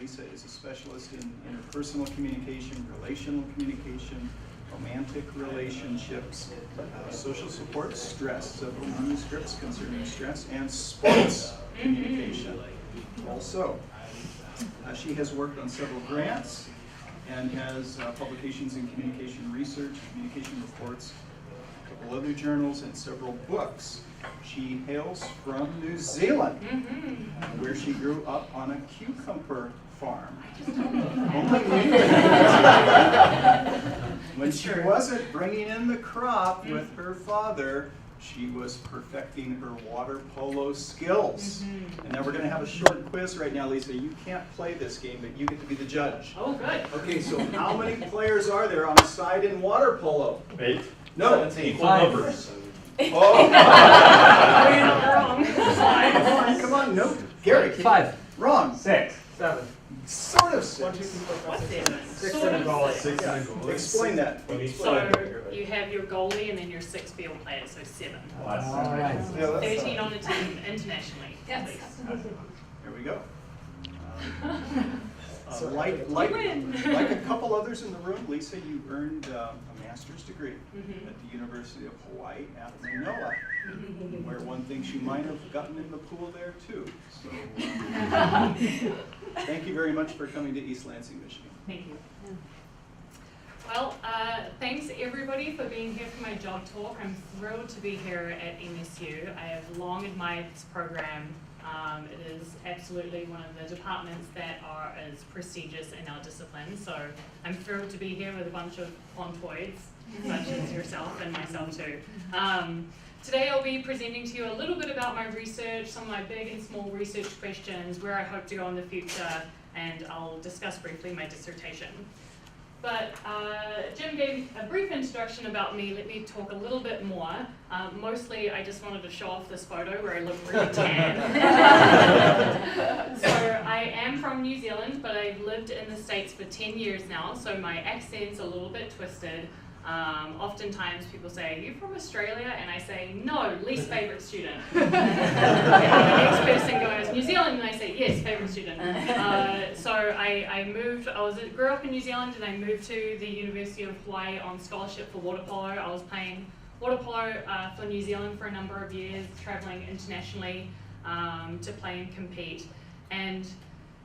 Lisa is a specialist in interpersonal communication, relational communication, romantic relationships, social support, stress, several manuscripts concerning stress, and sports communication. Also, she has worked on several grants and has publications in communication research, communication reports, a couple other journals, and several books. She hails from New Zealand, where she grew up on a cucumber farm. When she wasn't bringing in the crop with her father, she was perfecting her water polo skills. And now we're going to have a short quiz right now, Lisa. You can't play this game, but you get to be the judge. Oh, good. Okay, so how many players are there on a side in water polo? 8. No. 17. Equal numbers. Oh. Wrong. Come on, no. Gary. 5. Wrong. 6. 7. Sort of 6. What's that? 6 Sort and a of goalie. six. 6 and a goalie. Explain that. So you have your goalie and then your 6 field players, so 7. All right. Yeah, that's, 13 on a team internationally. Yes. There we go. So You like win. a couple others in the room, Lisa, you earned a master's degree at the University of Hawaii at Manoa, where one thinks you might have gotten in the pool there too. So thank you very much for coming to East Lansing, Michigan. Thank you. Well, thanks everybody for being here for my job talk. I'm thrilled to be here at MSU. I have long admired this program. It is absolutely one of the departments that are as prestigious in our discipline. So I'm thrilled to be here with a bunch of ontoids, such as yourself and myself too. Today I'll be presenting to you a little bit about my research, some of my big and small research questions, where I hope to go in the future, and I'll discuss briefly my dissertation. But Jim gave a brief introduction about me. Let me talk a little bit more. Mostly, I just wanted to show off this photo where I look really tan. So I am from New Zealand, but I've lived in the States for 10 years now, so my accent's a little bit twisted. Oftentimes people say, "Are you from Australia?" And I say, "No, least favorite student." And the next person goes, "New Zealand?" And I say, "Yes, favorite student." So I grew up in New Zealand, and I moved to the University of Hawaii on scholarship for water polo. I was playing water polo for New Zealand for a number of years, traveling internationally to play and compete. And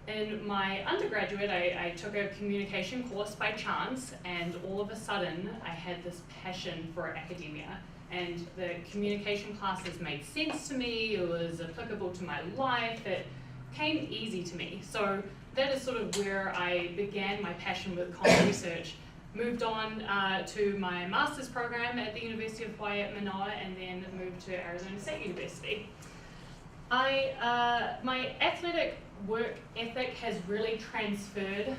in my undergraduate, I took a communication course by chance, and all of a sudden, I had this passion for academia. And the communication classes made sense to me, it was applicable to my life, it came easy to me. So that is sort of where I began my passion with comm research. Moved on to my master's program at the University of Hawaii at Manoa, and then moved to Arizona State University. My athletic work ethic has really transferred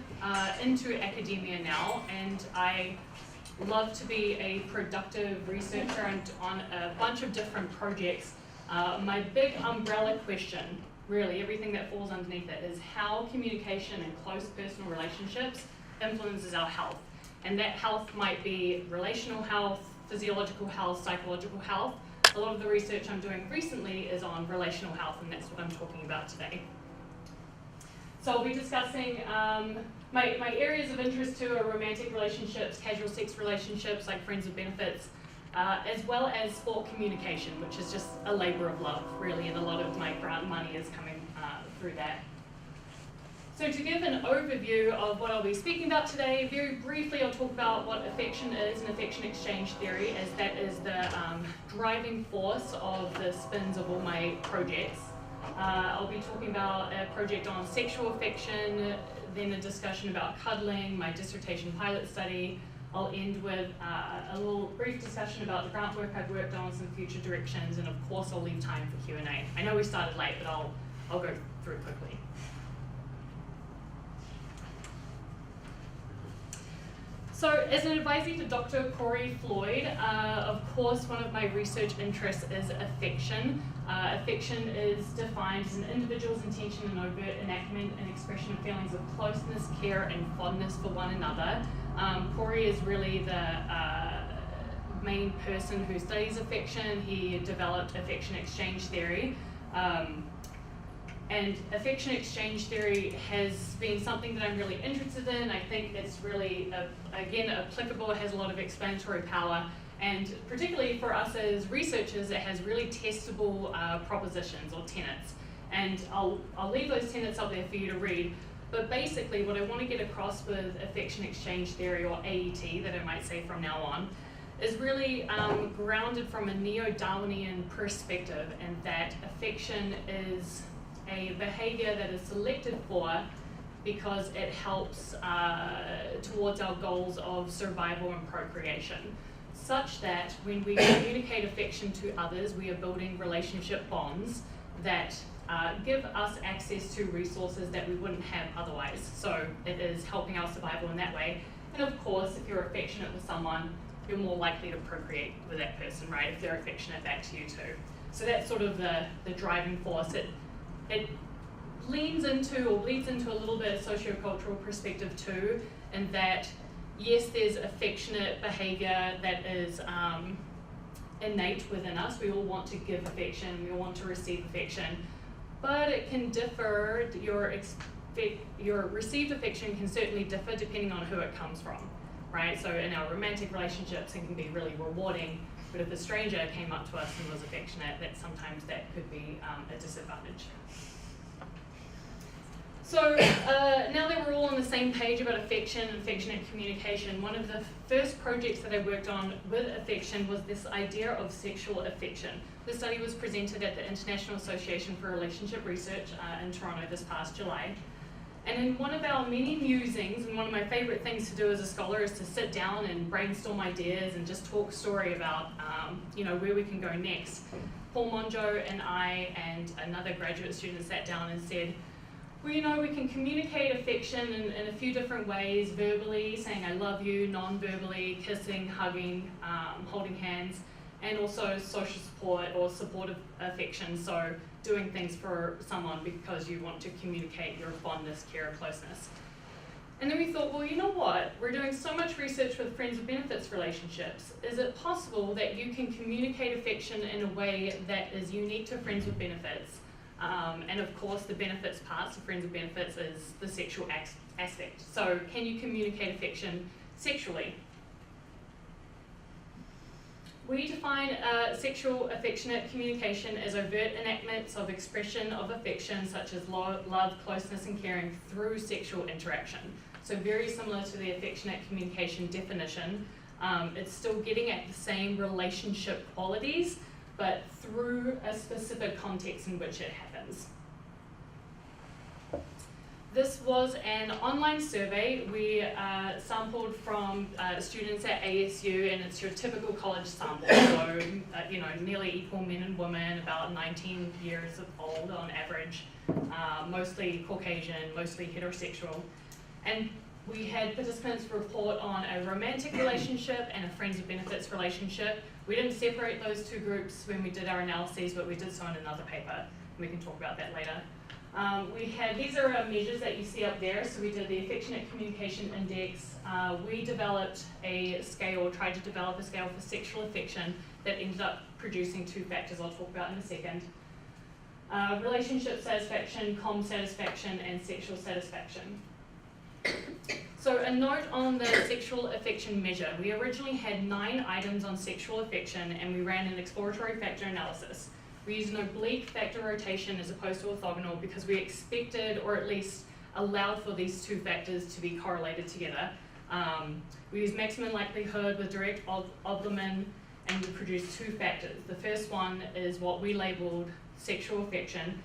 into academia now, and I love to be a productive researcher and on a bunch of different projects. My big umbrella question, really everything that falls underneath it, is how communication and close personal relationships influences our health. And that health might be relational health, physiological health, psychological health. A lot of the research I'm doing recently is on relational health, and that's what I'm talking about today. So I'll be discussing my areas of interest too are romantic relationships, casual sex relationships like friends with benefits, as well as sport communication, which is just a labor of love, really, and a lot of my grant money is coming through that. So to give an overview of what I'll be speaking about today, very briefly I'll talk about what affection is and affection exchange theory, as that is the driving force of the spins of all my projects. I'll be talking about a project on sexual affection, then a discussion about cuddling, my dissertation pilot study. I'll end with a little brief discussion about the grant work I've worked on, some future directions, and of course I'll leave time for Q&A. I know we started late, but I'll go through quickly. So as an advisee to Dr. Corey Floyd, of course one of my research interests is affection. Affection is defined as an individual's intention and overt enactment and expression of feelings of closeness, care, and fondness for one another. Corey is really the main person who studies affection. He developed affection exchange theory. And affection exchange theory has been something that I'm really interested in. I think it's really, again, applicable. It has a lot of explanatory power. And particularly for us as researchers, it has really testable propositions or tenets. And I'll leave those tenets up there for you to read. But basically, what I want to get across with affection exchange theory, or AET, that I might say from now on, is really grounded from a neo-Darwinian perspective, and that affection is a behavior that is selected for because it helps towards our goals of survival and procreation, such that when we communicate affection to others, we are building relationship bonds that give us access to resources that we wouldn't have otherwise. So it is helping our survival in that way. And of course, if you're affectionate with someone, you're more likely to procreate with that person, right? If they're affectionate back to you too. So that's sort of the driving force. It leans into or bleeds into a little bit of sociocultural perspective too, in that yes, there's affectionate behavior that is innate within us. We all want to give affection, we all want to receive affection, but it can differ. Your received affection can certainly differ depending on who it comes from, right? So in our romantic relationships, it can be really rewarding, but if a stranger came up to us and was affectionate, sometimes that could be a disadvantage. So now that we're all on the same page about affection and affectionate communication, one of the first projects that I worked on with affection was this idea of sexual affection. The study was presented at the International Association for Relationship Research in Toronto this past July. And in one of our many musings, and one of my favorite things to do as a scholar is to sit down and brainstorm ideas and just talk story about where we can go next. Paul Monjo and I and another graduate student sat down and said, well, we can communicate affection in a few different ways, verbally, saying I love you, non-verbally, kissing, hugging, holding hands, and also social support or supportive affection, so doing things for someone because you want to communicate your fondness, care, closeness. And then we thought, well, you know what? We're doing so much research with friends with benefits relationships. Is it possible that you can communicate affection in a way that is unique to friends with benefits? And of course, the benefits parts of friends with benefits is the sexual aspect. So can you communicate affection sexually? We define sexual affectionate communication as overt enactments of expression of affection such as love, closeness, and caring through sexual interaction. So very similar to the affectionate communication definition. It's still getting at the same relationship qualities, but through a specific context in which it happens. This was an online survey. We sampled from students at ASU, and it's your typical college sample. So, nearly equal men and women, about 19 years old on average, mostly Caucasian, mostly heterosexual. And we had participants report on a romantic relationship and a friends with benefits relationship. We didn't separate those two groups when we did our analyses, but we did so in another paper. We can talk about that later. These are measures that you see up there. So we did the Affectionate Communication Index. We developed a scale, tried to develop a scale for sexual affection that ended up producing two factors I'll talk about in a second. Relationship satisfaction, comm satisfaction, and sexual satisfaction. So a note on the sexual affection measure. We originally had 9 items on sexual affection, and we ran an exploratory factor analysis. We used an oblique factor rotation as opposed to orthogonal because we expected, or at least allowed for these two factors to be correlated together. We used maximum likelihood with direct Oberman, and we produced 2 factors. The first one is what we labeled sexual affection.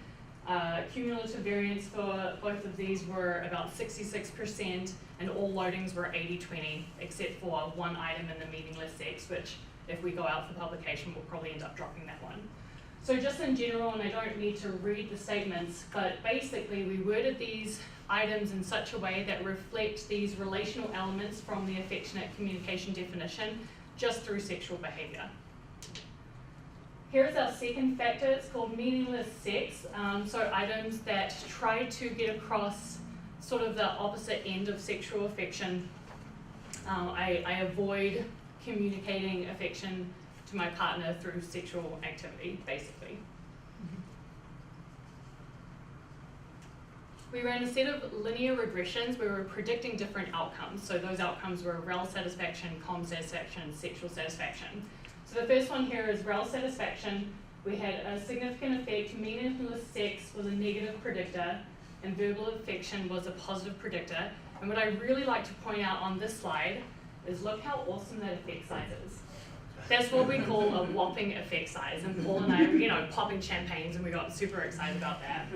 Cumulative variance for both of these were about 66%, and all loadings were 80-20, except for one item in the meaningless sex, which if we go out for publication, we'll probably end up dropping that one. So just in general, and I don't need to read the statements, but basically we worded these items in such a way that reflect these relational elements from the affectionate communication definition just through sexual behavior. Here's our second factor. It's called meaningless sex. So items that try to get across sort of the opposite end of sexual affection. I avoid communicating affection to my partner through sexual activity, basically. we ran a set of linear regressions where we were predicting different outcomes. So those outcomes were rel satisfaction, com satisfaction, and sexual satisfaction. So the first one here is rel satisfaction. We had a significant effect. Meaningless sex was a negative predictor, and verbal affection was a positive predictor. And what I really like to point out on this slide is look how awesome that effect size is. That's what we call a whopping effect size. And Paul and I were, popping champagnes, and we got super excited about that.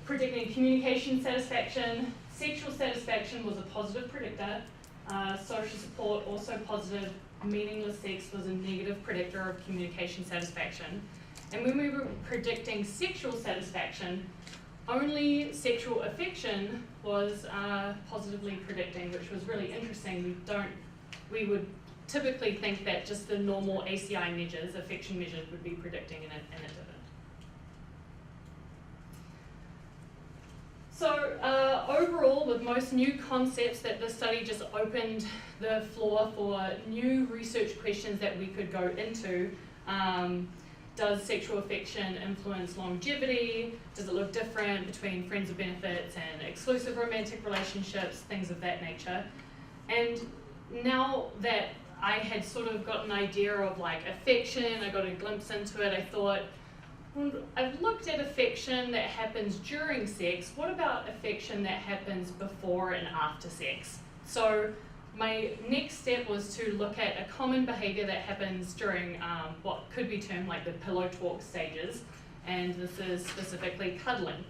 Predicting communication satisfaction. Sexual satisfaction was a positive predictor. Social support also positive. Meaningless sex was a negative predictor of communication satisfaction. And when we were predicting sexual satisfaction, only sexual affection was positively predicting, which was really interesting. We would typically think that just the normal ACI measures, affection measures, would be predicting, and it didn't. So overall, with most new concepts, that the study just opened the floor for new research questions that we could go into. Does sexual affection influence longevity? Does it look different between friends with benefits and exclusive romantic relationships, things of that nature? And now that I had sort of got an idea of like affection, I got a glimpse into it, I thought, well, I've looked at affection that happens during sex. What about affection that happens before and after sex? So my next step was to look at a common behavior that happens during what could be termed like the pillow talk stages, and this is specifically cuddling.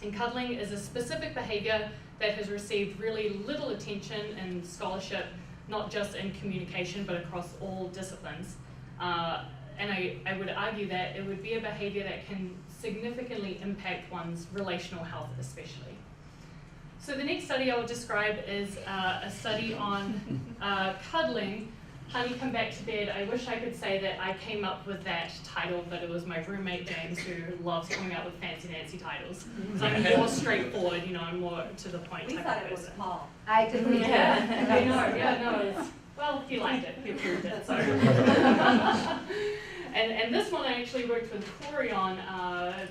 And cuddling is a specific behavior that has received really little attention in scholarship, not just in communication, but across all disciplines. And I would argue that it would be a behavior that can significantly impact one's relational health especially. So the next study I will describe is a study on cuddling. Honey, Come Back to Bed. I wish I could say that I came up with that title, but it was my roommate James who loves coming up with fancy Nancy titles. Because I'm more straightforward, I'm more to the point We type thought of it was person. Paul. I did read Yeah, that. I know, it's, well, he liked it, he approved it, so. And this one I actually worked with Corey on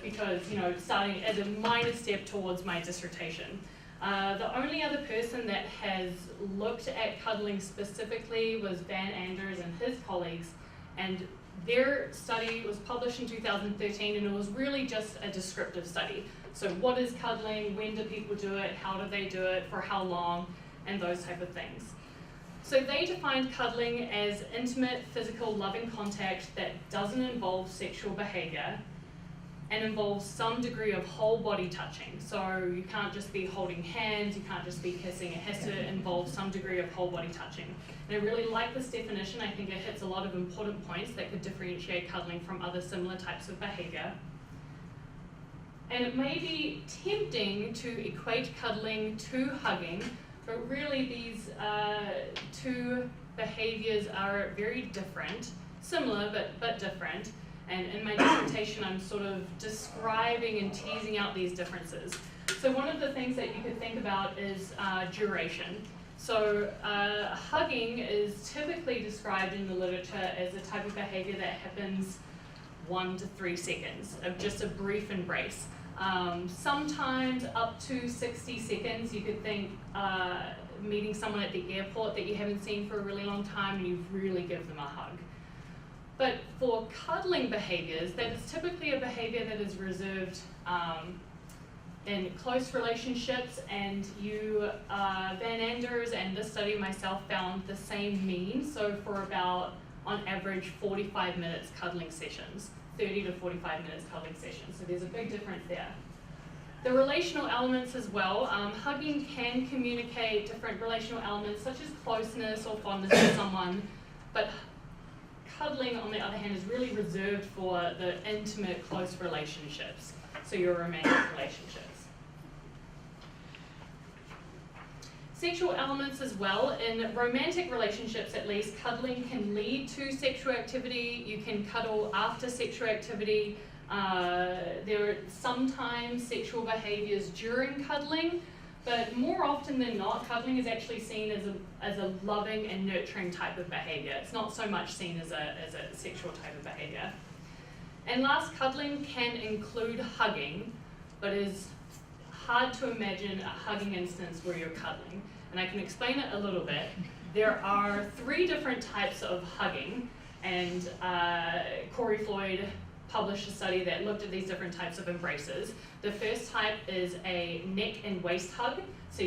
because, starting as a minor step towards my dissertation. The only other person that has looked at cuddling specifically was Van Anders and his colleagues, and their study was published in 2013, and it was really just a descriptive study. So what is cuddling, when do people do it, how do they do it, for how long, and those type of things. So they defined cuddling as intimate, physical, loving contact that doesn't involve sexual behavior and involves some degree of whole body touching. So you can't just be holding hands, you can't just be kissing, it has to involve some degree of whole body touching. And I really like this definition. I think it hits a lot of important points that could differentiate cuddling from other similar types of behavior. And it may be tempting to equate cuddling to hugging, but really these two behaviors are very different, similar but different. And in my dissertation, I'm sort of describing and teasing out these differences. So one of the things that you could think about is duration. So hugging is typically described in the literature as a type of behavior that happens 1 to 3 seconds of just a brief embrace. Sometimes up to 60 seconds. You could think meeting someone at the airport that you haven't seen for a really long time and you really give them a hug. But for cuddling behaviors, that is typically a behavior that is reserved in close relationships, and Van Anders and this study myself found the same mean, so for about, on average, 45 minutes cuddling sessions, 30 to 45 minutes cuddling sessions, so there's a big difference there. The relational elements as well, hugging can communicate different relational elements such as closeness or fondness to someone, but cuddling, on the other hand, is really reserved for the intimate, close relationships, so your romantic relationships. Sexual elements as well. In romantic relationships, at least, cuddling can lead to sexual activity. You can cuddle after sexual activity. There are sometimes sexual behaviors during cuddling, but more often than not, cuddling is actually seen as a loving and nurturing type of behavior. It's not so much seen as a sexual type of behavior. And last, cuddling can include hugging, but is hard to imagine a hugging instance where you're cuddling. And I can explain it a little bit. There are 3 different types of hugging, and Corey Floyd published a study that looked at these different types of embraces. The first type is a neck and waist hug. So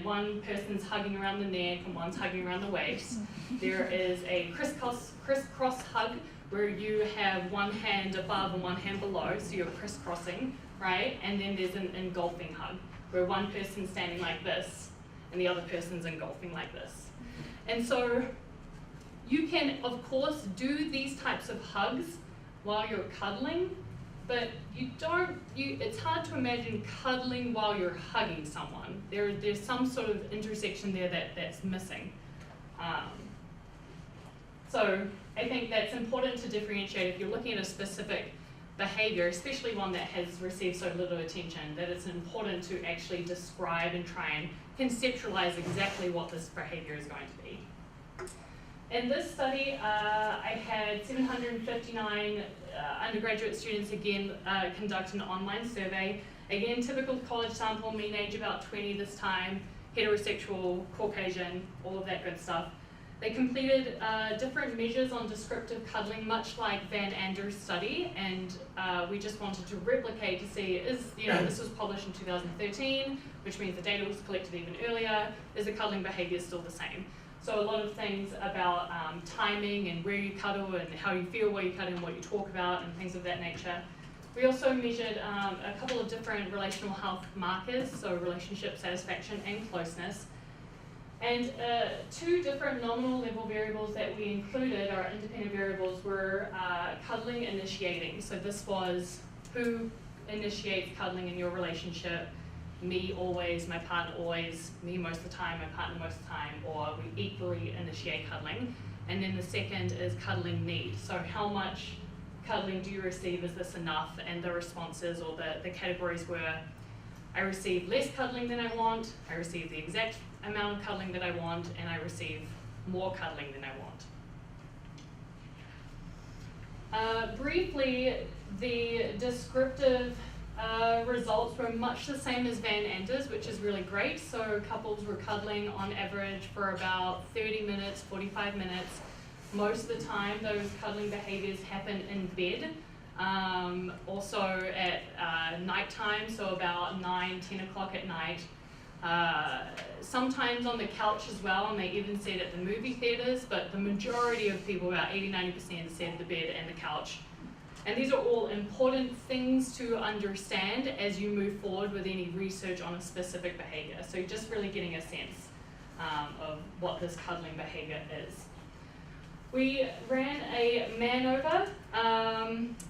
one person's hugging around the neck and one's hugging around the waist. There is a crisscross hug where you have one hand above and one hand below, so you're crisscrossing, right? And then there's an engulfing hug where one person's standing like this and the other person's engulfing like this. And so you can, of course, do these types of hugs while you're cuddling, but it's hard to imagine cuddling while you're hugging someone. There's some sort of intersection there that's missing. So I think that's important to differentiate if you're looking at a specific behavior, especially one that has received so little attention, that it's important to actually describe and try and conceptualize exactly what this behavior is going to be. In this study, I had 759 undergraduate students again conduct an online survey. Again, typical college sample, mean age about 20 this time, heterosexual, Caucasian, all of that good stuff. They completed different measures on descriptive cuddling, much like Van Anders' study, and we just wanted to replicate to see, this was published in 2013, which means the data was collected even earlier, is the cuddling behavior still the same? So a lot of things about timing and where you cuddle and how you feel while you cuddle and what you talk about and things of that nature. We also measured a couple of different relational health markers, so relationship satisfaction and closeness. And 2 different nominal level variables that we included, our independent variables, were cuddling initiating. So this was who initiates cuddling in your relationship. Me always, my partner always, me most of the time, my partner most of the time, or we equally initiate cuddling. And then the second is cuddling need. So how much cuddling do you receive? Is this enough? And the responses or the categories were, I receive less cuddling than I want, I receive the exact amount of cuddling that I want, and I receive more cuddling than I want. Briefly, the descriptive results were much the same as Van Anders, which is really great. So couples were cuddling on average for about 30 minutes, 45 minutes. Most of the time, those cuddling behaviors happen in bed. Also at nighttime, so about 9, 10 o'clock at night. Sometimes on the couch as well, and they even said at the movie theaters, but the majority of people, about 80-90%, said the bed and the couch. And these are all important things to understand as you move forward with any research on a specific behavior. So you're just really getting a sense of what this cuddling behavior is. We ran a MANOVA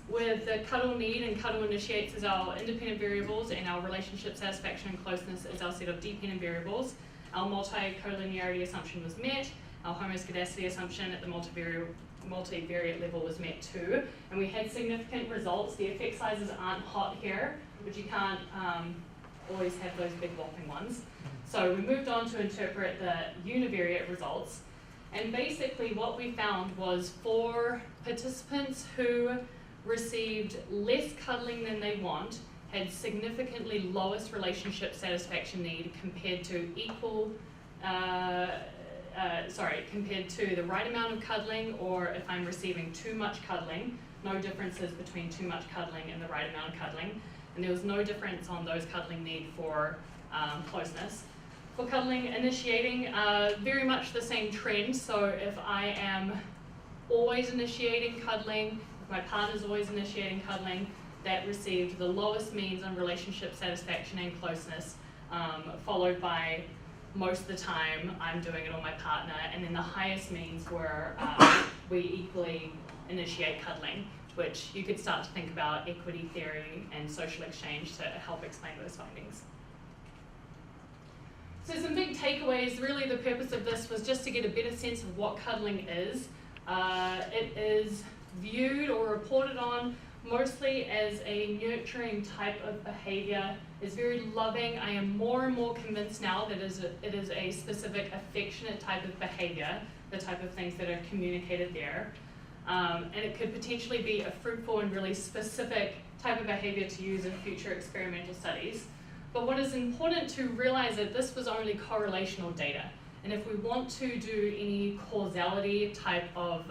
with the cuddle need and cuddle initiates as our independent variables and our relationship satisfaction and closeness as our set of dependent variables. Our multi-collinearity assumption was met. Our homoscedasticity assumption at the multivariate level was met too. And we had significant results. The effect sizes aren't hot here, but you can't always have those big whopping ones. So we moved on to interpret the univariate results. And basically what we found was for participants who received less cuddling than they want, had significantly lowest relationship satisfaction need compared to compared to the right amount of cuddling, or if I'm receiving too much cuddling, no differences between too much cuddling and the right amount of cuddling. And there was no difference on those cuddling need for closeness. For cuddling initiating, very much the same trend. So if I am always initiating cuddling, if my partner's always initiating cuddling, that received the lowest means on relationship satisfaction and closeness, followed by most of the time I'm doing it on my partner, and then the highest means were we equally initiate cuddling, which you could start to think about equity theory and social exchange to help explain those findings. So some big takeaways. Really the purpose of this was just to get a better sense of what cuddling is. It is viewed or reported on mostly as a nurturing type of behavior. It's very loving. I am more and more convinced now that it is a specific affectionate type of behavior, the type of things that are communicated there. And it could potentially be a fruitful and really specific type of behavior to use in future experimental studies. But what is important to realize that this was only correlational data. And if we want to do any causality type of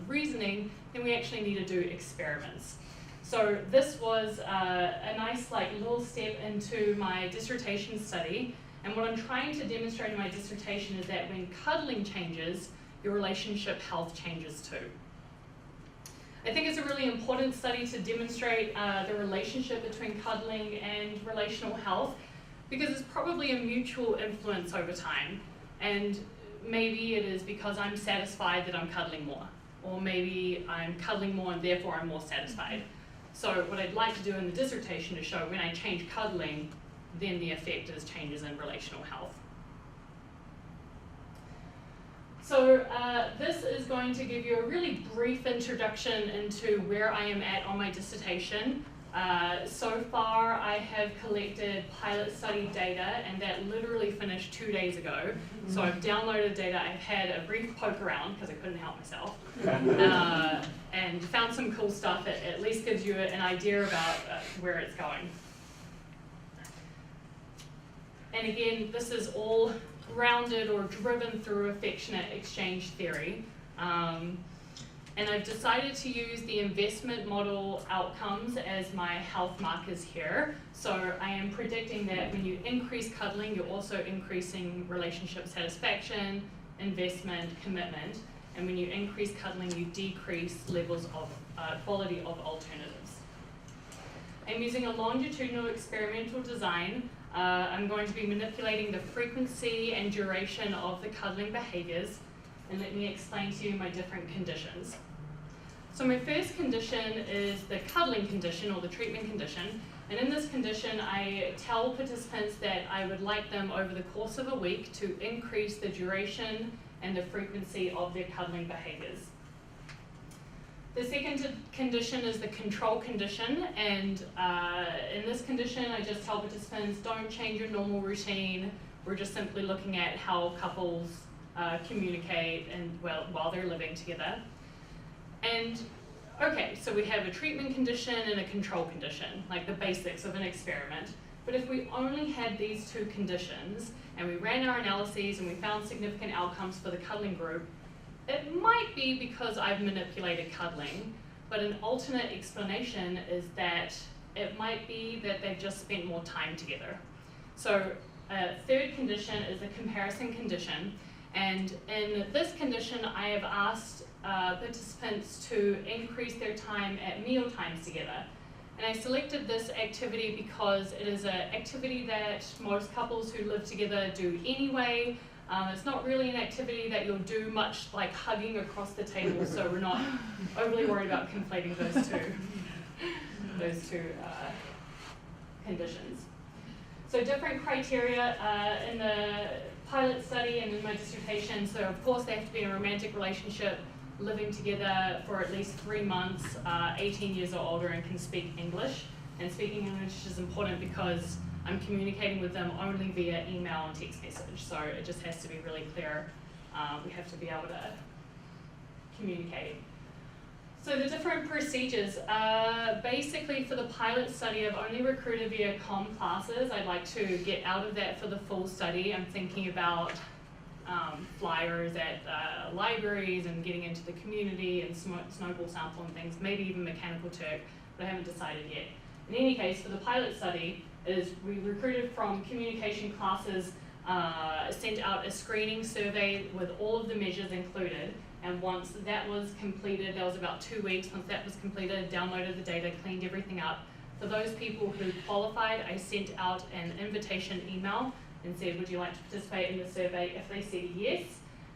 reasoning, then we actually need to do experiments. So this was a nice little step into my dissertation study. And what I'm trying to demonstrate in my dissertation is that when cuddling changes, your relationship health changes too. I think it's a really important study to demonstrate the relationship between cuddling and relational health, because it's probably a mutual influence over time. And maybe it is because I'm satisfied that I'm cuddling more, or maybe I'm cuddling more and therefore I'm more satisfied. So what I'd like to do in the dissertation is show when I change cuddling, then the effect is changes in relational health. So this is going to give you a really brief introduction into where I am at on my dissertation. So far I have collected pilot study data, and that literally finished 2 days ago. So I've downloaded data, I've had a brief poke around because I couldn't help myself, and found some cool stuff. It at least gives you an idea about where it's going. And again, this is all grounded or driven through affectionate exchange theory. And I've decided to use the investment model outcomes as my health markers here. So I am predicting that when you increase cuddling, you're also increasing relationship satisfaction, investment, commitment. And when you increase cuddling, you decrease levels of quality of alternatives. I'm using a longitudinal experimental design. I'm going to be manipulating the frequency and duration of the cuddling behaviors, and let me explain to you my different conditions. So my first condition is the cuddling condition, or the treatment condition, and in this condition I tell participants that I would like them over the course of a week to increase the duration and the frequency of their cuddling behaviors. The second condition is the control condition, and in this condition I just tell participants don't change your normal routine. We're just simply looking at how couples communicate and while they're living together. And okay, so we have a treatment condition and a control condition, like the basics of an experiment. But if we only had these two conditions and we ran our analyses and we found significant outcomes for the cuddling group, it might be because I've manipulated cuddling, but an alternate explanation is that it might be that they've just spent more time together. So a third condition is the comparison condition, and in this condition I have asked participants to increase their time at meal times together. And I selected this activity because it is an activity that most couples who live together do anyway. It's not really an activity that you'll do much like hugging across the table, so we're not overly worried about conflating those two conditions. So different criteria in the pilot study and in my dissertation. So of course they have to be in a romantic relationship, living together for at least 3 months, 18 years or older, and can speak English. And speaking English is important because I'm communicating with them only via email and text message, so it just has to be really clear. We have to be able to communicate. So the different procedures, basically for the pilot study, I've only recruited via comm classes. I'd like to get out of that for the full study. I'm thinking about flyers at libraries and getting into the community and snowball sample and things, maybe even Mechanical Turk, but I haven't decided yet. In any case, for the pilot study, we recruited from communication classes, sent out a screening survey with all of the measures included, and once that was completed, that was about 2 weeks, once that was completed, downloaded the data, cleaned everything up. For those people who qualified, I sent out an invitation email and said, would you like to participate in the survey? If they said yes,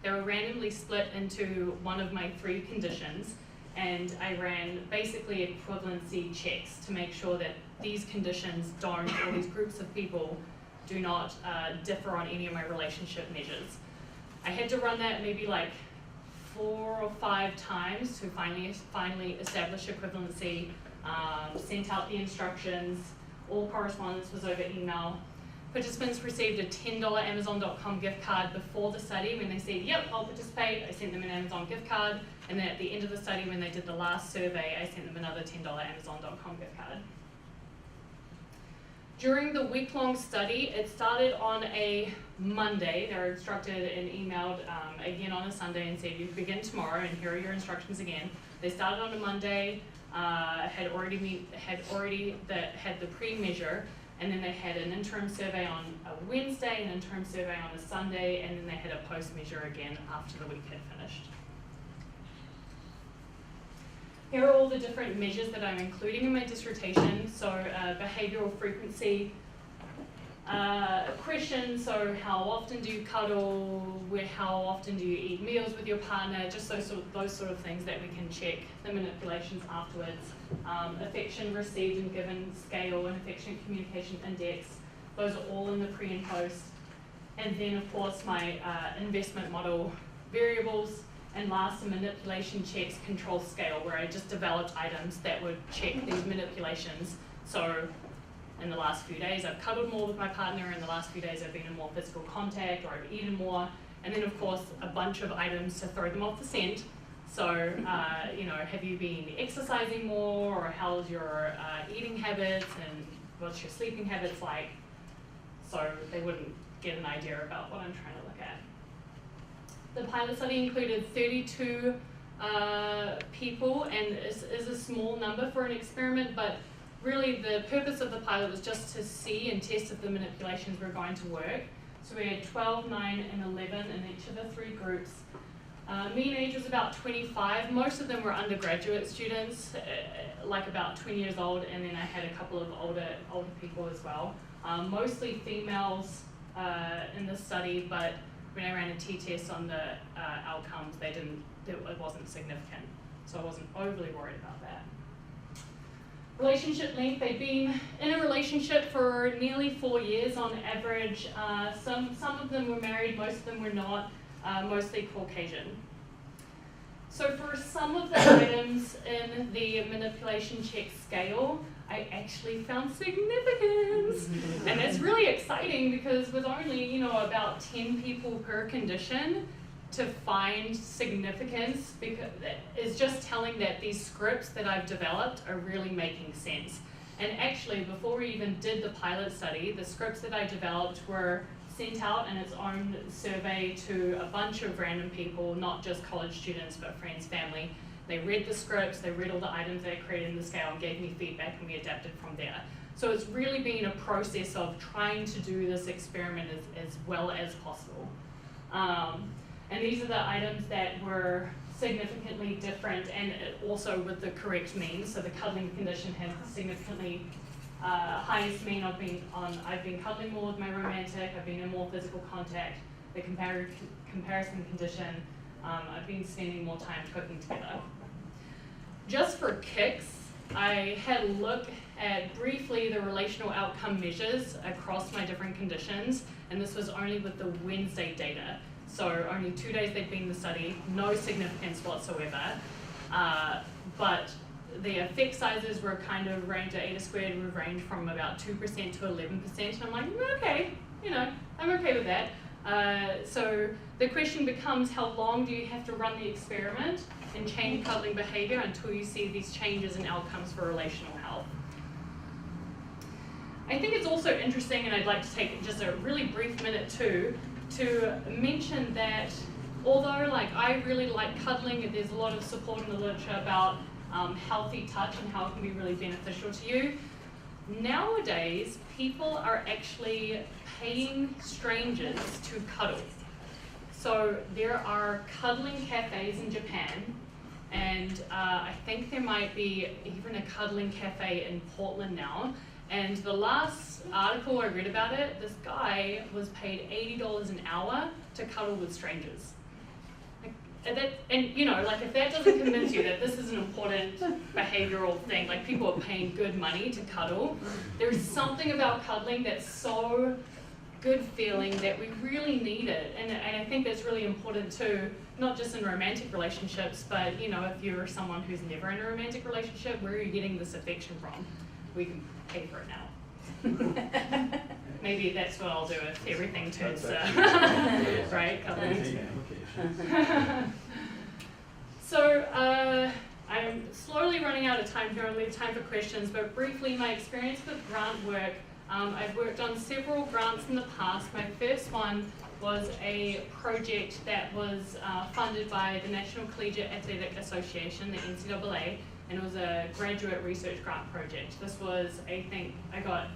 they were randomly split into one of my 3 conditions, and I ran basically equivalency checks to make sure that these conditions don't, or these groups of people do not differ on any of my relationship measures. I had to run that maybe like 4 or 5 times to finally establish equivalency, sent out the instructions, all correspondence was over email. Participants received a $10 Amazon.com gift card before the study. When they said, yep, I'll participate, I sent them an Amazon gift card. And then at the end of the study, when they did the last survey, I sent them another $10 Amazon.com gift card. During the week-long study, it started on a Monday. They were instructed and emailed again on a Sunday and said, you begin tomorrow and here are your instructions again. They started on a Monday, had the pre-measure, and then they had an interim survey on a Wednesday, an interim survey on a Sunday, and then they had a post-measure again after the week had finished. Here are all the different measures that I'm including in my dissertation. So behavioral frequency, questions, so how often do you cuddle, how often do you eat meals with your partner, just those sort of things that we can check, the manipulations afterwards. Affection received and given scale and affection communication index, those are all in the pre and post. And then of course my investment model variables, and last, the manipulation checks control scale, where I just developed items that would check these manipulations. So in the last few days, I've cuddled more with my partner. In the last few days, I've been in more physical contact, or I've eaten more. And then, of course, a bunch of items to throw them off the scent. So, have you been exercising more, or how's your eating habits, and what's your sleeping habits like? So they wouldn't get an idea about what I'm trying to look at. The pilot study included 32 people, and is a small number for an experiment, but really the purpose of the pilot was just to see and test if the manipulations were going to work. So we had 12, 9, and 11 in each of the 3 groups. Mean age was about 25. Most of them were undergraduate students, like about 20 years old, and then I had a couple of older people as well. Mostly females in the study, but when I ran a t-test on the outcomes, it wasn't significant. So I wasn't overly worried about that. Relationship length, they've been in a relationship for nearly 4 years on average. Some of them were married, most of them were not, mostly Caucasian. So for some of the items in the manipulation check scale, I actually found significance. And that's really exciting because with only, about 10 people per condition, to find significance because is just telling that these scripts that I've developed are really making sense. And actually, before we even did the pilot study, the scripts that I developed were sent out in its own survey to a bunch of random people, not just college students, but friends, family. They read the scripts, they read all the items that I created in the scale and gave me feedback, and we adapted from there. So it's really been a process of trying to do this experiment as well as possible. And these are the items that were significantly different and also with the correct mean. So the cuddling condition has significantly highest mean. I've been cuddling more with my romantic, I've been in more physical contact. The comparison condition, I've been spending more time cooking together. Just for kicks, I had a look at briefly the relational outcome measures across my different conditions, and this was only with the Wednesday data. So only 2 days they'd been in the study, no significance whatsoever. But the effect sizes were kind of ranged at eta squared, would range from about 2% to 11%. And I'm like, okay, I'm okay with that. So the question becomes, how long do you have to run the experiment and change cuddling behavior until you see these changes in outcomes for relational health? I think it's also interesting, and I'd like to take just a really brief minute too, to mention that although I really like cuddling, and there's a lot of support in the literature about healthy touch and how it can be really beneficial to you, nowadays people are actually paying strangers to cuddle. So there are cuddling cafes in Japan, and I think there might be even a cuddling cafe in Portland now. And the last article I read about it, this guy was paid $80 an hour to cuddle with strangers. If that doesn't convince you that this is an important behavioral thing, like people are paying good money to cuddle, there's something about cuddling that's so good feeling that we really need it. And I think that's really important too, not just in romantic relationships, but if you're someone who's never in a romantic relationship, where are you getting this affection from? We can pay for it now. Maybe that's what I'll do if everything turns right, cuddling. So I'm slowly running out of time here. I'll leave time for questions, but briefly, my experience with grant work I've worked on several grants in the past. My first one was a project that was funded by the National Collegiate Athletic Association, the NCAA, and it was a graduate research grant project. This was, I think, I got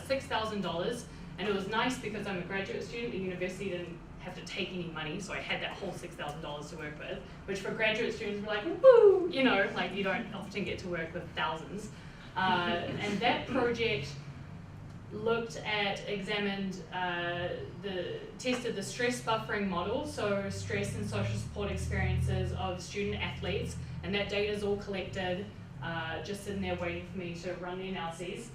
$6,000, and it was nice because I'm a graduate student. The university didn't have to take any money, so I had that whole $6,000 to work with, which for graduate students were like, woo, you know, like you don't often get to work with thousands. And that project tested the stress buffering model, so stress and social support experiences of student athletes, and that data is all collected, just sitting there waiting for me to run the analyses.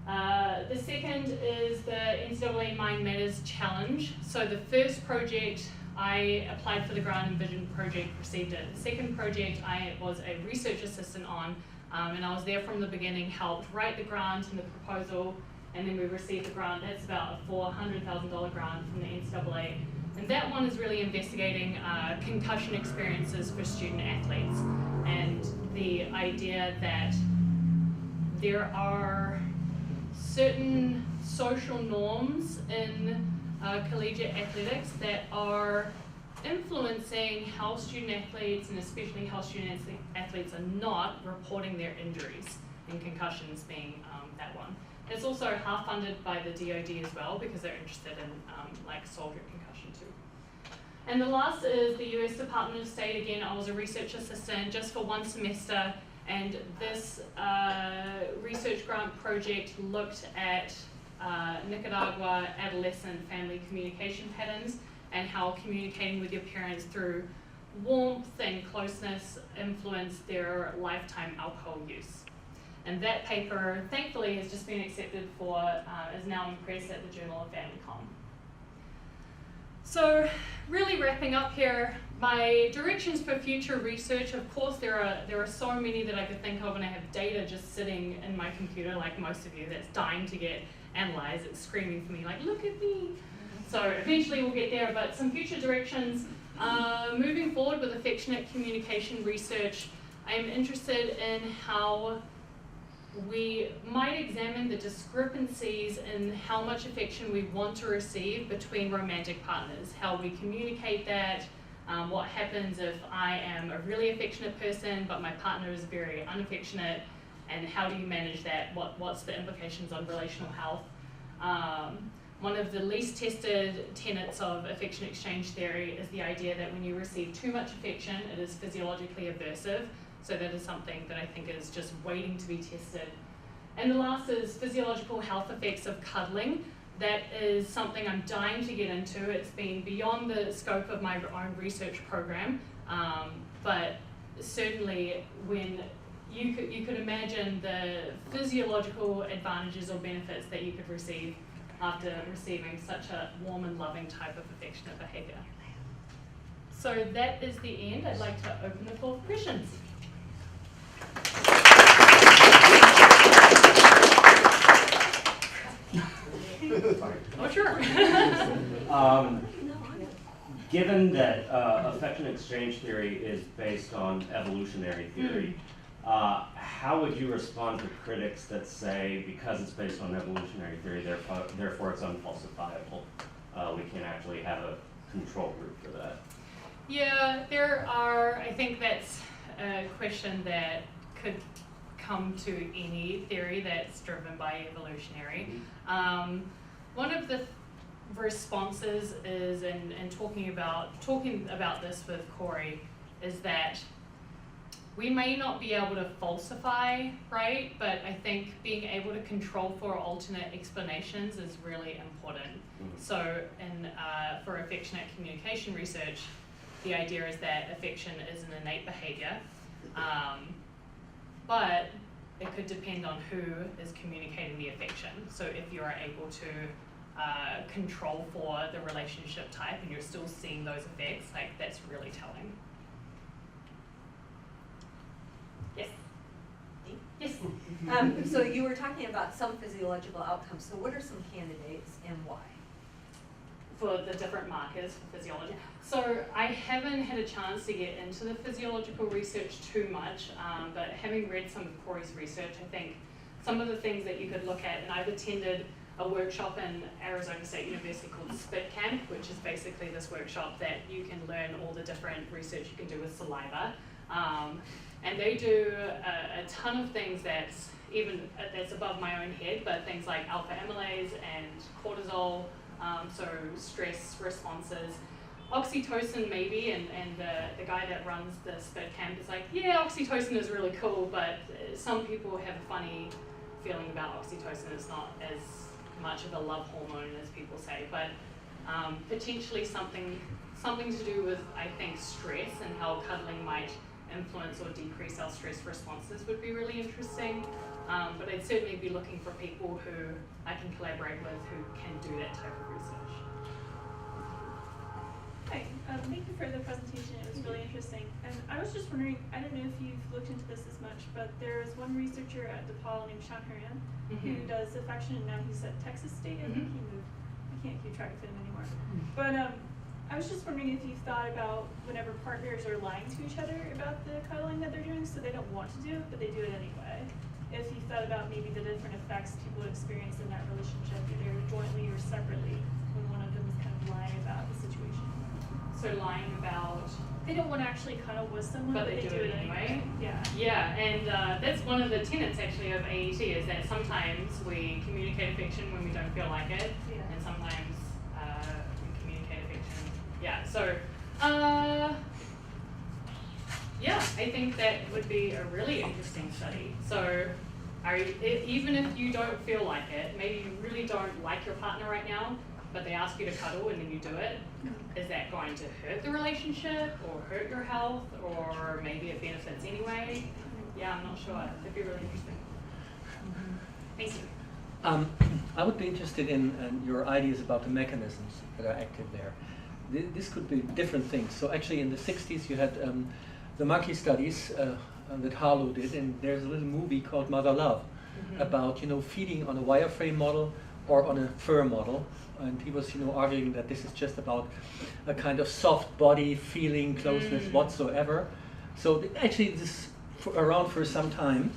The second is the NCAA Mind Matters Challenge. So the first project, I applied for the grant and Vision project, received it. The second project I was a research assistant on, and I was there from the beginning, helped write the grant and the proposal, and then we received the grant. That's about a $400,000 grant from the NCAA. And that one is really investigating concussion experiences for student athletes, and the idea that there are certain social norms in collegiate athletics that are influencing how student athletes, and especially how student athletes are not reporting their injuries, and concussions being that one. It's also half funded by the DoD as well, because they're interested in like soldier concussion too. And the last is the US Department of State. Again, I was a research assistant just for one semester, and this research grant project looked at Nicaragua adolescent family communication patterns and how communicating with your parents through warmth and closeness influenced their lifetime alcohol use. And that paper, thankfully, has just been accepted for, is now in press at the Journal of Family Com. So, really wrapping up here, my directions for future research, of course, there are so many that I could think of, and I have data just sitting in my computer, like most of you, that's dying to get analyzed. It's screaming for me, like, look at me. So eventually we'll get there, but some future directions. Moving forward with affectionate communication research, I'm interested in how we might examine the discrepancies in how much affection we want to receive between romantic partners, how we communicate that, what happens if I am a really affectionate person but my partner is very unaffectionate, and how do you manage that, what's the implications on relational health. One of the least tested tenets of affection exchange theory is the idea that when you receive too much affection, it is physiologically aversive. So that is something that I think is just waiting to be tested. And the last is physiological health effects of cuddling. That is something I'm dying to get into. It's been beyond the scope of my own research program, but certainly when you could imagine the physiological advantages or benefits that you could receive after receiving such a warm and loving type of affectionate behavior. So that is the end. I'd like to open the floor for questions. Oh, sure. Given that affection exchange theory is based on evolutionary theory, how would you respond to critics that say because it's based on evolutionary theory, therefore it's unfalsifiable? We can't actually have a control group for that. Yeah, there are, I think that's a question that could come to any theory that's driven by evolutionary. One of the responses is, and talking about this with Corey, is that we may not be able to falsify, right? But I think being able to control for alternate explanations is really important. So, for affectionate communication research, the idea is that affection is an innate behavior, but it could depend on who is communicating the affection. So if you are able to control for the relationship type and you're still seeing those effects, like that's really telling. Yes. Yes. So you were talking about some physiological outcomes. So what are some candidates and why? For the different markers for physiology. So I haven't had a chance to get into the physiological research too much, but having read some of Corey's research, I think some of the things that you could look at, and I've attended a workshop in Arizona State University called Spit Camp, which is basically this workshop that you can learn all the different research you can do with saliva. And they do a ton of things that's above my own head, but things like alpha amylase and cortisol, so stress responses. Oxytocin maybe, and the guy that runs the Spit Camp is like, yeah, oxytocin is really cool, but some people have a funny feeling about oxytocin. It's not as much of a love hormone as people say, but potentially something to do with, I think, stress and how cuddling might influence or decrease our stress responses would be really interesting. But I'd certainly be looking for people who I can collaborate with who can do that type of research. Hi, thank you for the presentation. It was really interesting. And I was just wondering, I don't know if you've looked into this as much, but there's one researcher at DePaul named Sean Horan who does affection, and now he's at Texas State. I think he moved. I can't keep track of him anymore. But I was just wondering if you've thought about whenever partners are lying to each other about the cuddling that they're doing, so they don't want to do it, but they do it anyway. If you thought about maybe the different effects people experience in that relationship, either jointly or separately, when one of them is kind of lying about the situation. So lying about, They don't want to actually cuddle with someone, but but they do it anyway. Yeah. Yeah, and that's one of the tenets actually of AET is that sometimes we communicate affection when we don't feel like it, Yeah. and sometimes we communicate affection. Yeah, so yeah, I think that would be a really interesting study. So even if you don't feel like it, maybe you really don't like your partner right now, but they ask you to cuddle and then you do it, is that going to hurt the relationship or hurt your health, or maybe it benefits anyway? Yeah, I'm not sure. It'd be really interesting. Thank you. I would be interested in your ideas about the mechanisms that are active there. This could be different things. So actually in the 60s you had the monkey studies that Harlow did, and there's a little movie called Mother Love about, feeding on a wireframe model or on a fur model. And he was, arguing that this is just about a kind of soft body feeling, closeness whatsoever. So actually this around for some time.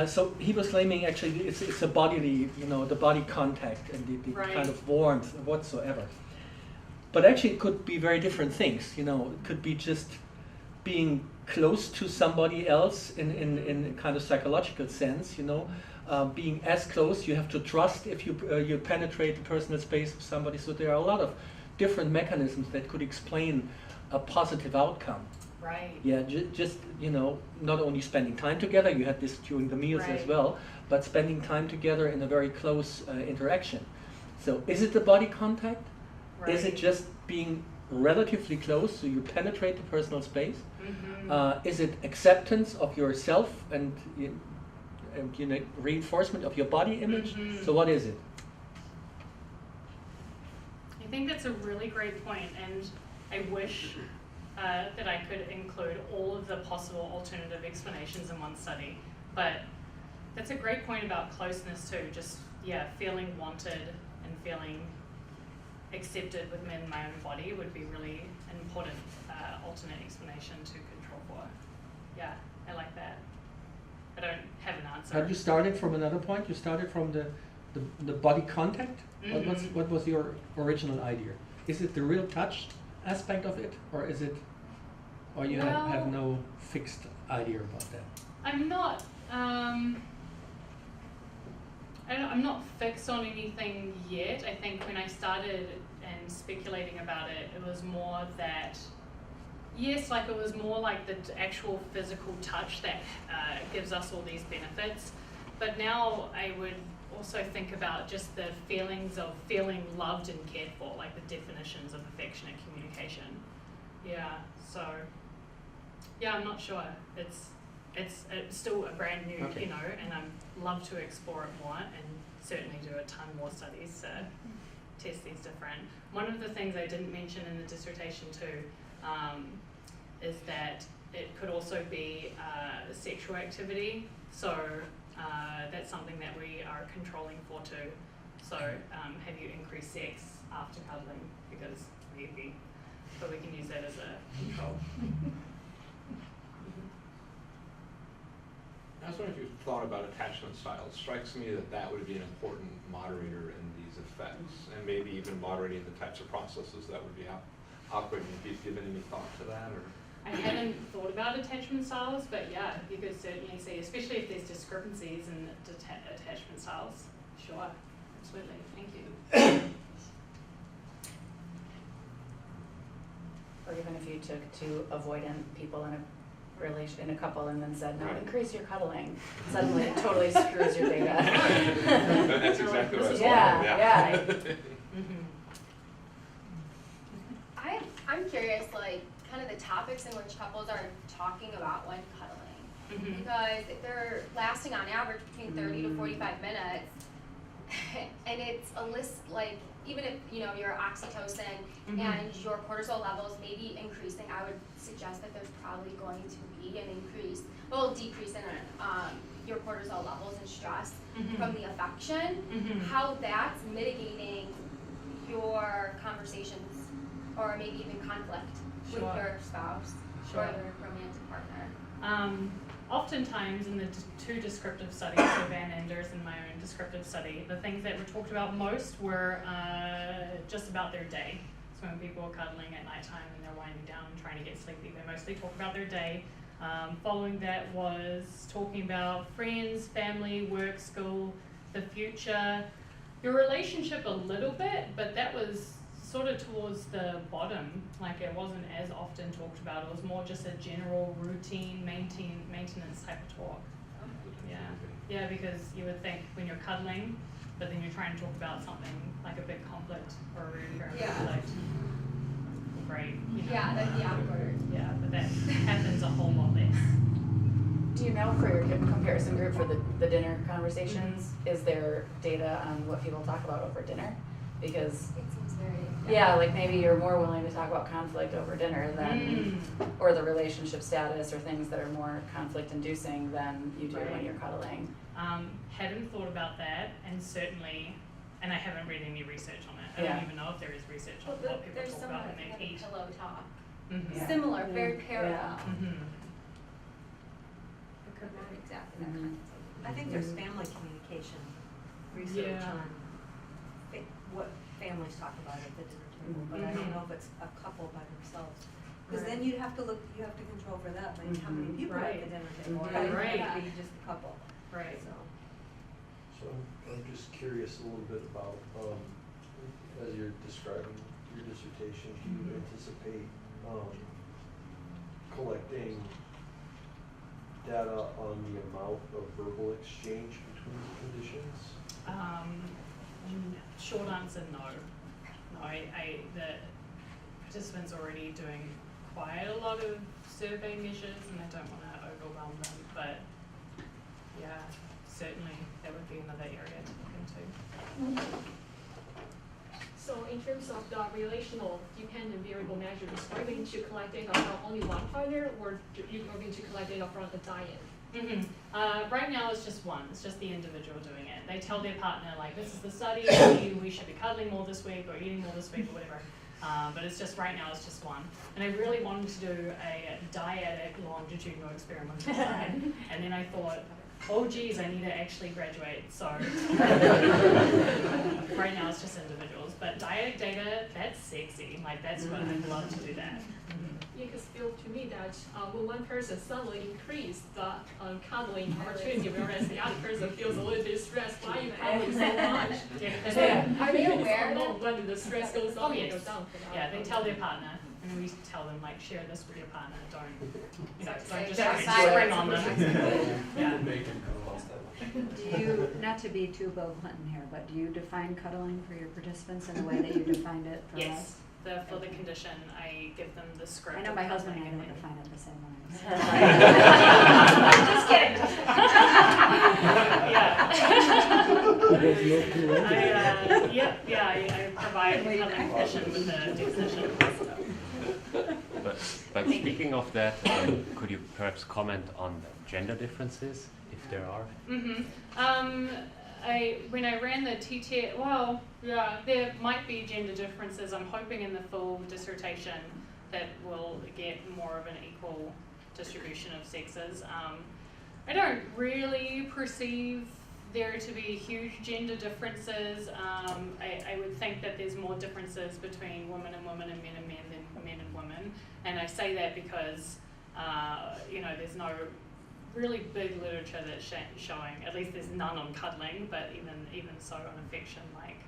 So he was claiming actually it's a bodily, the body contact and the Right. kind of warmth whatsoever. But actually it could be very different things. It could be just being close to somebody else in a kind of psychological sense, being as close. You have to trust if you penetrate the personal space of somebody. So there are a lot of different mechanisms that could explain a positive outcome. Right. Yeah, just not only spending time together. You had this during the meals as Right. well, but spending time together in a very close interaction. So is it the body contact? Right. Is it just being relatively close, so you penetrate the personal space? Is it acceptance of yourself and reinforcement of your body image? So what is it? I think that's a really great point, and I wish that I could include all of the possible alternative explanations in one study. But that's a great point about closeness too. Just feeling wanted and feeling accepted within my own body would be really an important alternate explanation to control for. Yeah, I like that. I don't have an answer. Have you started from another point? You started from the body contact? What was your original idea? Is it the real touch aspect of it, or is it, or you have no fixed idea about that? I'm not. I'm not fixed on anything yet. I think when I started and speculating about it, it was more that, yes, it was more like the actual physical touch that gives us all these benefits. But now I would also think about just the feelings of feeling loved and cared for, like the definitions of affectionate communication. Yeah, so, I'm not sure. It's still a brand new, Okay. and I'd love to explore it more and certainly do a ton more studies to test these different. One of the things I didn't mention in the dissertation too is that it could also be sexual activity. So that's something that we are controlling for too. So have you increased sex after cuddling? Because maybe, but we can use that as a control. I was wondering if you thought about attachment styles. It strikes me that that would be an important moderator in these effects, and maybe even moderating the types of processes that would be operating. If you've given any thought to that, or? I hadn't thought about attachment styles, but yeah, you could certainly see, especially if there's discrepancies in attachment styles. Sure, absolutely. Thank you. Or even if you took two avoidant people in a relation, in a couple, and then said, no, Right. increase your cuddling, suddenly it totally screws your data. That's exactly what I was Yeah, wondering, yeah. I'm curious, like, kind of the topics in which couples are talking about when cuddling. Because if they're lasting on average between 30 to 45 minutes, and it's a list, like, even if, you know, your oxytocin and your cortisol levels may be increasing, I would suggest that there's probably going to be an decrease in your cortisol levels and stress from the affection. How that's mitigating your conversations, or maybe even conflict with your spouse or your romantic partner. Oftentimes in the two descriptive studies, so Van Anders and my own descriptive study, the things that were talked about most were just about their day. So when people are cuddling at nighttime and they're winding down and trying to get sleepy, they mostly talk about their day. Following that was talking about friends, family, work, school, the future, your relationship a little bit, but that was sort of towards the bottom. Like, it wasn't as often talked about. It was more just a general routine maintenance type of talk. Yeah, because you would think when you're cuddling, but then you're trying to talk about something like a big conflict or a recurrent conflict. Great. You know. Yeah, that'd be awkward. Yeah, but that happens a whole lot less. Do you know, for your comparison group for the dinner conversations, is there data on what people talk about over dinner? Because It seems very. yeah, like maybe you're more willing to talk about conflict over dinner than, or the relationship status or things that are more conflict inducing than you do when you're cuddling. Hadn't thought about that, and certainly, and I haven't read any research on it. I don't even know if there is research on what people There's talk some about that when have they a eat. pillow talk. Yeah. Similar, very parallel. Could Not be. exactly that kind of I think there's family communication research Yeah. on what families talk about at the dinner table, but I don't know if it's a couple by themselves. Because then you have to control for that, like how many people are at the dinner table, Right. right? It could be just a couple, Right. so. So I'm just curious a little bit about, as you're describing your dissertation, do you anticipate collecting data on the amount of verbal exchange between the conditions? Short answer, no. No, the participants are already doing quite a lot of survey measures, and I don't want to overwhelm them, but yeah, certainly that would be another area to look into. So in terms of the relational dependent variable measures, are you going to collect data from only one partner, or you are going to collect data from the dyad? Right now it's just one. It's just the individual doing it. They tell their partner, like, this is the study, we should be cuddling more this week or eating more this week or whatever. But it's just, right now it's just one. And I really wanted to do a dyadic longitudinal experimental design. And then I thought, oh geez, I need to actually graduate. So right now it's just individuals. But dyadic data, that's sexy. Like, that's what I'd love to do that. Yeah, because it feels to me that when one person suddenly increase the cuddling opportunity, whereas the other person feels a little bit stressed, why you cuddling so much? Are they aware of when the stress goes up and goes down? Yeah, they tell their partner, and then we tell them, like, share this with your partner. Don't, you know, don't just Don't spring on them. Yeah. Do you, not to be too Bo Clinton here, but do you define cuddling for your participants in the way that you defined it for us? Yes. For the condition, I give them the script. I know of my husband and I cuddling, don't and define it the same way. Just kidding. I provide the cuddling condition with the definition. But speaking of that, could you perhaps comment on the gender differences, if there are? When I ran the TTE, well, yeah, there might be gender differences. I'm hoping in the full dissertation that we'll get more of an equal distribution of sexes. I don't really perceive there to be huge gender differences. I would think that there's more differences between women and women and men than men and women. And I say that because, there's no really big literature that's showing, at least there's none on cuddling, but even so on affection, like,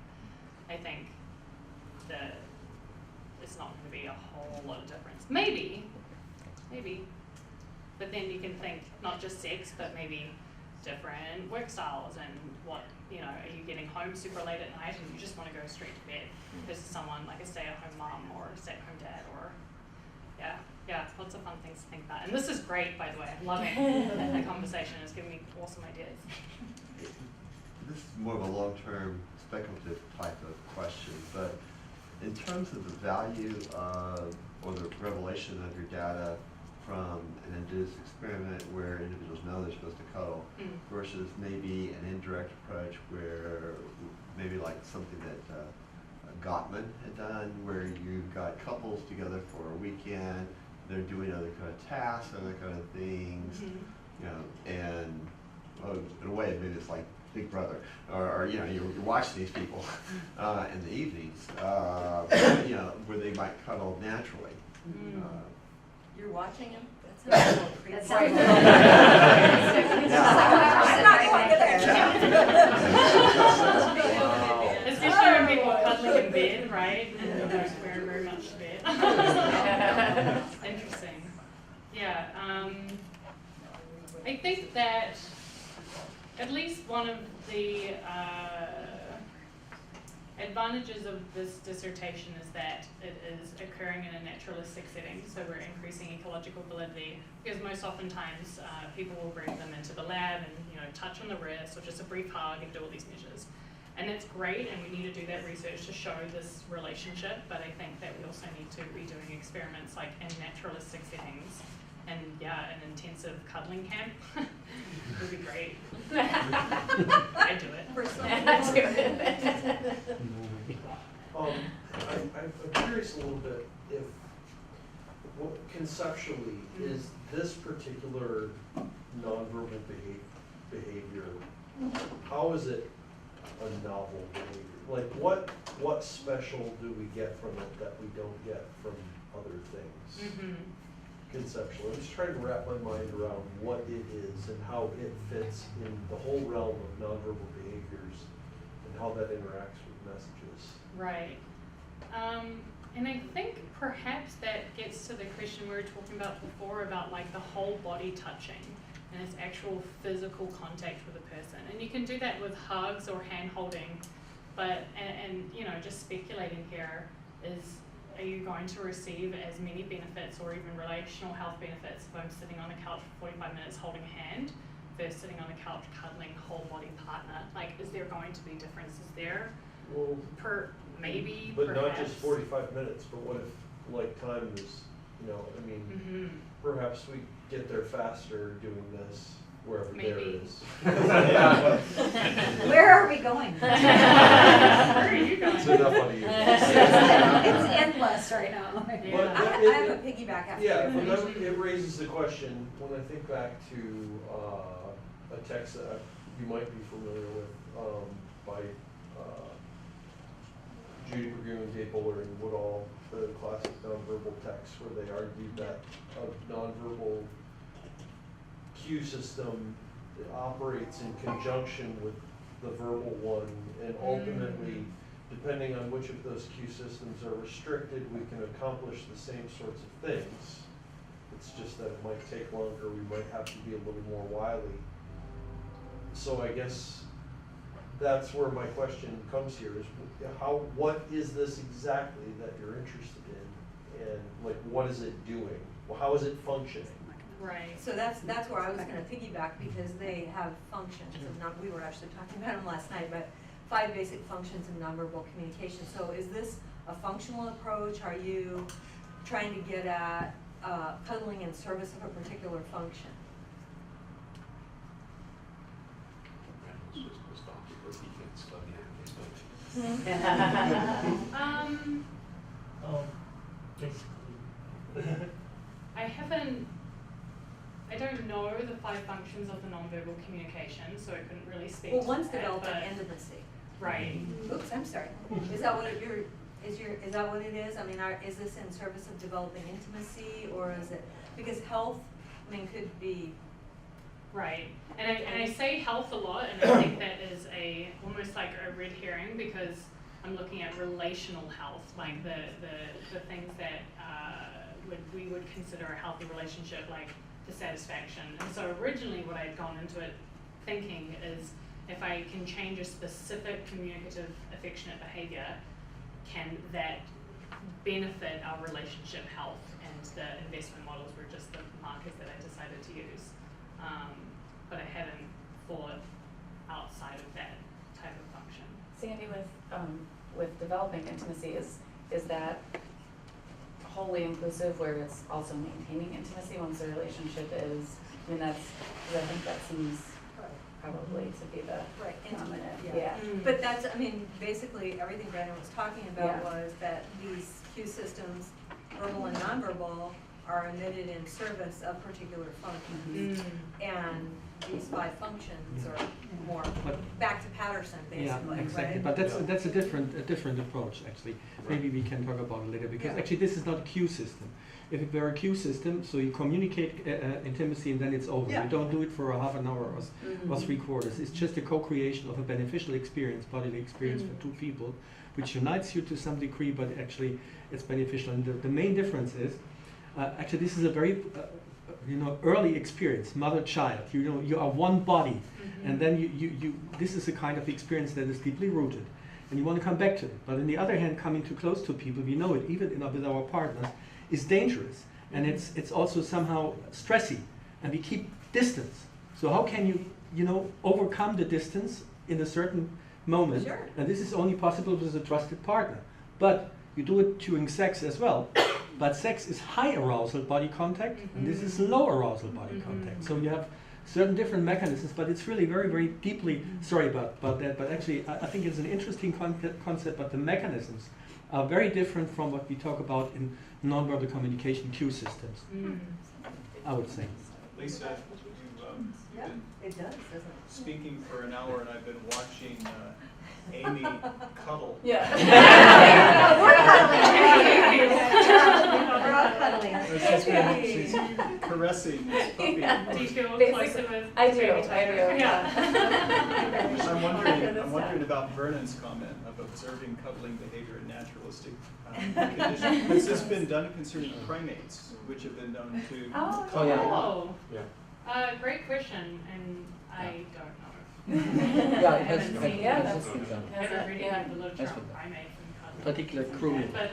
I think that it's not going to be a whole lot of difference. Maybe. But then you can think not just sex, but maybe different work styles and what, are you getting home super late at night and you just want to go straight to bed versus someone like a stay-at-home mom or a stay-at-home dad or, yeah, lots of fun things to think about. And this is great, by the way. I'm loving the conversation. It's giving me awesome ideas. This is more of a long-term speculative type of question, but in terms of the value or the revelation of your data from an induced experiment where individuals know they're supposed to cuddle versus maybe an indirect approach where maybe like something that Gottman had done where you've got couples together for a weekend, they're doing other kind of tasks, other kind of things, and in a way maybe it's like Big Brother, or you're watching these people in the evenings, where they might cuddle naturally. You're watching him? That sounds a little creepy. That sounds Especially when people are cuddling in bed, right? And they're very, very much bed. Interesting. Yeah. I think that at least one of the advantages of this dissertation is that it is occurring in a naturalistic setting, so we're increasing ecological validity, because most oftentimes people will bring them into the lab and touch on the wrist or just a brief hug and do all these measures. And it's great, and we need to do that research to show this relationship, but I think that we also need to be doing experiments like in naturalistic settings. And yeah, an intensive cuddling camp would be great. I'd do it. Personally. I'd do it. I'm curious a little bit if, conceptually, is this particular nonverbal behavior, how is it a novel behavior? Like, what special do we get from it that we don't get from other things? Conceptually, I'm just trying to wrap my mind around what it is and how it fits in the whole realm of nonverbal behaviors and how that interacts with messages. Right. And I think perhaps that gets to the question we were talking about before about like the whole body touching and its actual physical contact with a person. And you can do that with hugs or hand holding, but, and just speculating here is, are you going to receive as many benefits or even relational health benefits if I'm sitting on a couch for 45 minutes holding a hand versus sitting on a couch cuddling a whole body partner? Like, is there going to be differences there? Well, Maybe, but perhaps. not just 45 minutes, but what if, like, time is, perhaps we get there faster doing this wherever there Maybe. is. Where are we going? Where are you going? It's enough on you. It's endless right now. But I have a piggyback after Yeah, you but finish. it raises the question, when I think back to a text that you might be familiar with by Judy Burgoon, Dave Buller, and Woodall, the classic nonverbal text, where they argued that a nonverbal cue system operates in conjunction with the verbal one, and ultimately, depending on which of those cue systems are restricted, we can accomplish the same sorts of things. It's just that it might take longer, we might have to be a little more wily. So I guess that's where my question comes here, is what is this exactly that you're interested in? And like, what is it doing? Well, how is it functioning? Right. So that's where I was gonna piggyback, because they have functions, and we were actually talking about them last night, but 5 basic functions in nonverbal communication. So is this a functional approach? Are you trying to get at cuddling in service of a particular function? Randall's just pissed off because he can't study it. I don't know the the 5 functions of the nonverbal communication, so I couldn't really speak Well, to one's that, developing but- intimacy. Right. Oops, I'm sorry. Is that what is that what it is? I mean, is this in service of developing intimacy, or is it, because health, I mean, could be. Right, and I say health a lot, and I think that is almost like a red herring, because I'm looking at relational health, like the things that we would consider a healthy relationship, like dissatisfaction. And so originally what I'd gone into it thinking is, if I can change a specific communicative affectionate behavior, can that benefit our relationship health? And the investment models were just the markers that I decided to use. But I hadn't thought outside of that type of function. Sandy, with developing intimacy, is that wholly inclusive where it's also maintaining intimacy once the relationship is, I mean, I think that seems probably to be the dominant, yeah. But that's, I mean, basically everything Brandon was talking about Yeah. was that these cue systems, verbal and nonverbal, are emitted in service of particular functions. And these 5 functions are more back to Patterson, basically, Yeah, exactly. right? But that's a different approach, actually. Maybe we can talk about it later, because Yeah. actually this is not a cue system. If it were a cue system, so you communicate intimacy and then it's over. Yeah. You don't do it for a half an hour or 3/4. It's just a co-creation of a beneficial experience, bodily experience for 2 people, which unites you to some degree, but actually it's beneficial. And the main difference is, actually this is a very early experience, mother-child. You are one body, and then you this is a kind of experience that is deeply rooted, and you want to come back to it. But on the other hand, coming too close to people, we know it, even with our partners, is dangerous, and it's also somehow stressy, and we keep distance. So how can you overcome the distance in a certain moment? Sure. And this is only possible with a trusted partner. But you do it during sex as well. But sex is high arousal body contact, and this is low arousal body contact. So you have certain different mechanisms, but it's really very, very deeply, sorry about that, but actually I think it's an interesting concept, but the mechanisms are very different from what we talk about in nonverbal communication cue systems, I would say. Lisa, you've Yeah, been it does, doesn't it? speaking for an hour, and I've been watching Amy cuddle. Yeah. We're all cuddling. She's caressing this puppy. Do you feel Basically, closer with I do, baby tiger? yeah. I'm wondering about Vernon's comment of observing cuddling behavior in naturalistic conditions. Has this been done concerning primates, which have been known to Oh, cuddle a lot? oh. Yeah. Great question, and I don't know. Yeah, it has Haven't been seen- Yeah, has been done. Haven't really Yeah. the literature Has on been done. primates and cuddling. Particular grooming. But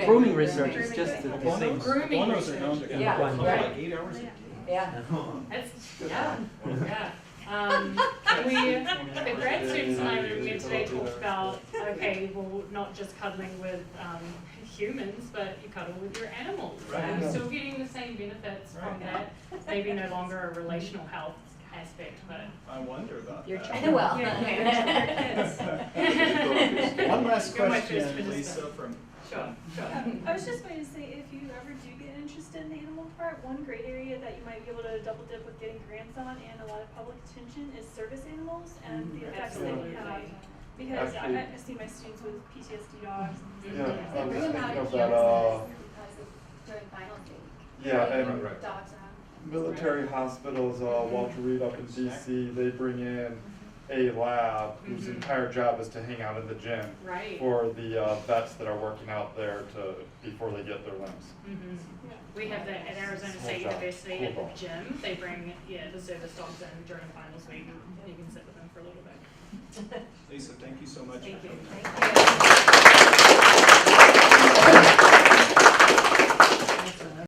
Grooming research is just the Bonos, same. Grooming bonos are research. known to Yeah, cuddle right. like 8 hours a day. Yeah. yeah. And the grad students and I were here today talked about, okay, well, not just cuddling with humans, but you cuddle with your animals. Right. And you're still getting the same benefits from that. Maybe no longer a relational health aspect, but I wonder about Your that. child. Well. One last You're my first question, participant. Lisa, from sure. I was just going to say, if you ever do get interested in the animal part, one great area that you might be able to double dip with getting grants on and a lot of public attention is service animals and the effects they can have. Because Actually- I see my students with PTSD dogs. Yeah, They I was bring them out thinking of of that, campus because of during finals week. yeah, They and bring dogs around. military hospitals, Walter Reed up in DC, they bring in a lab whose entire job is to hang out in the gym Right. for the vets that are working out there before they get their limbs. We have that at Arizona Cool State job. University Cool at the job. gym. They bring, the service dogs in during finals week. You can sit with them for a little bit. Lisa, thank you so much. Thank for you. coming. Thank you.